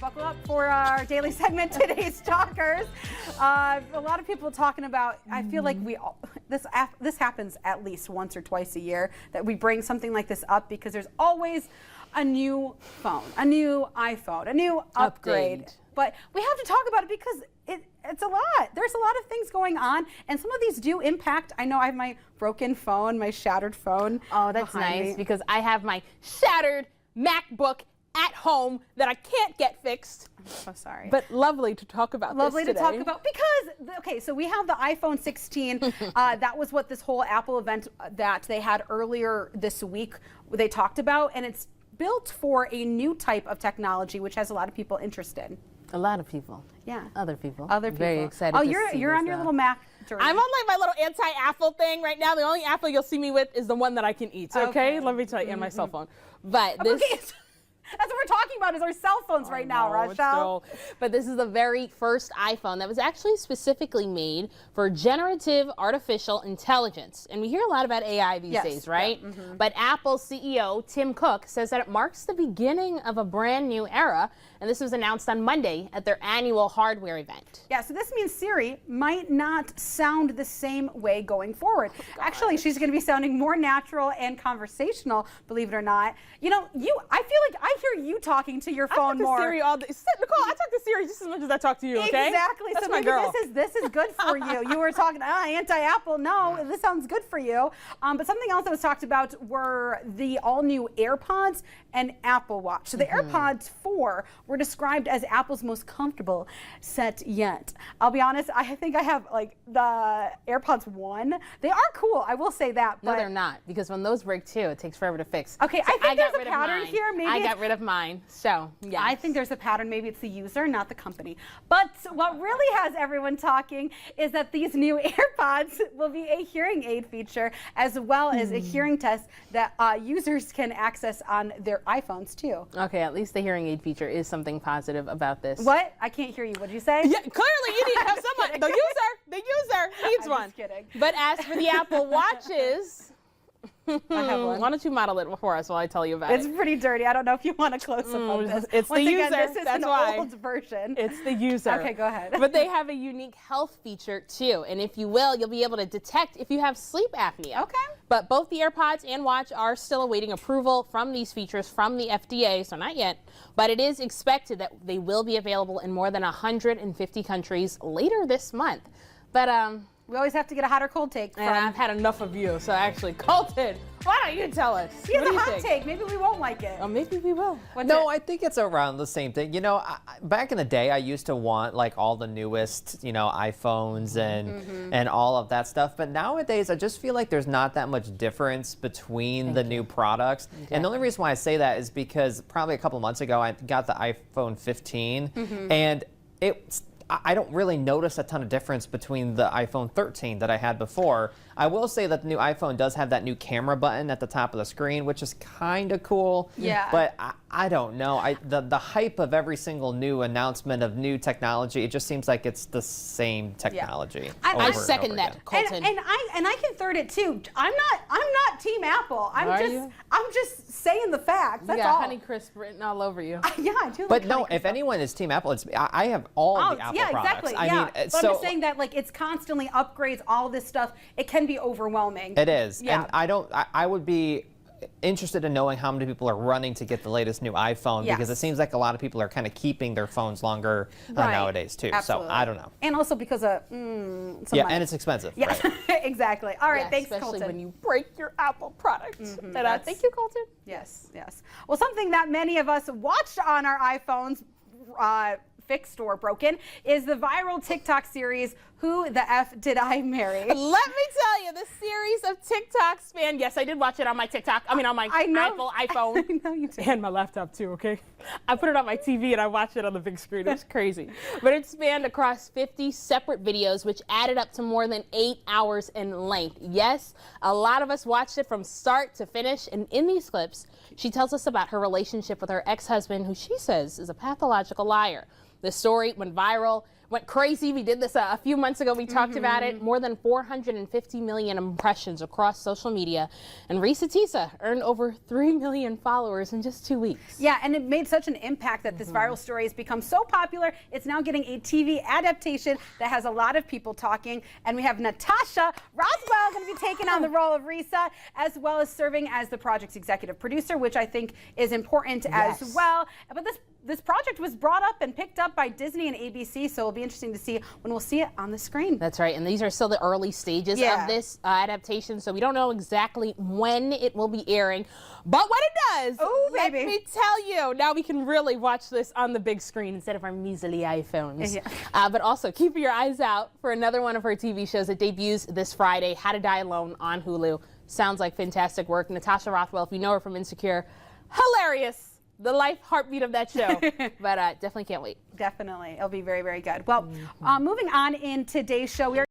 buckle up for our daily segment, Today's Talkers. A lot of people talking about, I feel like this happens at least once or twice a year, that we bring something like this up because there's always a new phone, a new iPhone, a new upgrade. But we have to talk about it because it's a lot. There's a lot of things going on, and some of these do impact. I know I have my broken phone, my shattered phone. Oh, that's nice, because I have my shattered MacBook at home that I can't get fixed. I'm so sorry. But lovely to talk about lovely this today. to talk about, because, okay, so we have the iPhone 16. That was what this whole Apple event that they had earlier this week, they talked about, and it's built for a new type of technology, which has a lot of people interested. A lot of people. Yeah. Other people. Other people. Very excited. Oh, to you're see on this your now. little Mac journey. I'm on like my little anti-Apple thing right now. The only Apple you'll see me with is the one that I can eat. Okay? Let me tell you, and my cell phone. But this. Okay. That's what we're talking about, is our cell phones right now, Rochelle. But this is the very first iPhone that was actually specifically made for generative artificial intelligence. And we hear a lot about AI these days, right? Yeah. But Apple CEO Tim Cook says that it marks the beginning of a brand new era. And this was announced on Monday at their annual hardware event. Yeah, so this means Siri might not sound the same way going forward. Actually, she's going to be sounding more natural and conversational, believe it or not. You know, I feel like I hear you talking to your phone more. I talk to Siri all day. Nicole, I talk to Siri just as much as I talk to you, okay? Exactly. That's so my maybe girl. this is good for you. You were talking anti-Apple. No, this sounds good for you. But something else that was talked about were the all-new AirPods and Apple Watch. So the AirPods 4 were described as Apple's most comfortable set yet. I'll be honest, I think I have like the AirPods 1. They are cool, I will say that. But no, they're not, because when those break too, it takes forever to fix. Okay, so I think there's a pattern here. Maybe I got rid of mine, so yeah. I think there's a pattern. Maybe it's the user, not the company. But what really has everyone talking is that these new AirPods will be a hearing aid feature, as well as a hearing test that users can access on their iPhones too. Okay, at least the hearing aid feature is something positive about this. What? I can't hear you. What did you say? Yeah, clearly you need to have someone. The user needs I'm one. just kidding. But as for the Apple Watches, I have one. Why don't you model it for us while I tell you about it? It's pretty dirty. I don't know if you want to close up on this. It's Once the again, user. This is That's an why. old version. It's the user. Okay, go ahead. But they have a unique health feature too, and if you will, you'll be able to detect if you have sleep apnea. Okay. But both the AirPods and Watch are still awaiting approval from these features from the FDA, so not yet. But it is expected that they will be available in more than 150 countries later this month. But we always have to get a hot or cold take. And I've had enough of you, so actually, Colton, why don't you tell us? He has a hot take. Maybe we won't like it. Oh, maybe we will. I think it's around the same thing. You know, back in the day, I used to want like all the newest, iPhones and all of that stuff. But nowadays, I just feel like there's not that much difference between the new products. And the only reason why I say that is because probably a couple months ago, I got the iPhone 15, and I don't really notice a ton of difference between the iPhone 13 that I had before. I will say that the new iPhone does have that new camera button at the top of the screen, which is kind of cool. Yeah. But I don't know. The hype of every single new announcement of new technology, it just seems like it's the same technology. I second that, Colton. And I can third it too. I'm not Team Apple. I'm just saying the facts. That's you got all. Honeycrisp written all over you. Yeah, I do. But like no, Honeycrisp. if anyone is Team Apple, I have all the Apple products. Exactly. I yeah. mean, but I'm just saying that like it's constantly upgrades, all this stuff. It can be overwhelming. It is. Yeah. And I would be interested in knowing how many people are running to get the latest new iPhone, because it seems like a lot of people are kind of keeping their phones longer nowadays too. Absolutely. So I don't know. And also because of and money. it's expensive. Yeah, Right. exactly. All right, thanks, especially Colton. when you break your Apple products. Thank you, Colton. Yes. Well, something that many of us watched on our iPhones, fixed or broken, is the viral TikTok series, Who the F Did I Marry? Let me tell you, the series of TikTok spanned, yes, I did watch it on my TikTok, on my Apple iPhone. I know you did. And my laptop too, okay? I put it on my TV and I watched it on the big screen. It was crazy. But it spanned across 50 separate videos, which added up to more than 8 hours in length. Yes, a lot of us watched it from start to finish. And in these clips, she tells us about her relationship with her ex-husband, who she says is a pathological liar. The story went viral went crazy. We did this a few months ago. We talked about it. More than 450 million impressions across social media. And Risa Tisa earned over 3 million followers in just 2 weeks. Yeah, and it made such an impact that this viral story has become so popular. It's now getting a TV adaptation that has a lot of people talking. And we have Natasha Rothwell going to be taking on the role of Risa, as well as serving as the project's executive producer, which I think is important as well. But this project was brought up and picked up by Disney and ABC, so it'll be interesting to see when we'll see it on the screen. That's right, and these are still the early stages of this adaptation, so we don't know exactly when it will be airing, but when it does, let me tell you, now we can really watch this on the big screen instead of our measly iPhones. But also, keep your eyes out for another one of her TV shows that debuts this Friday, How to Die Alone on Hulu. Sounds like fantastic work. Natasha Rothwell, if you know her from Insecure, hilarious. The life heartbeat of that show, but definitely can't wait. Definitely. It'll be very, very good. Well, moving on in today's show, we are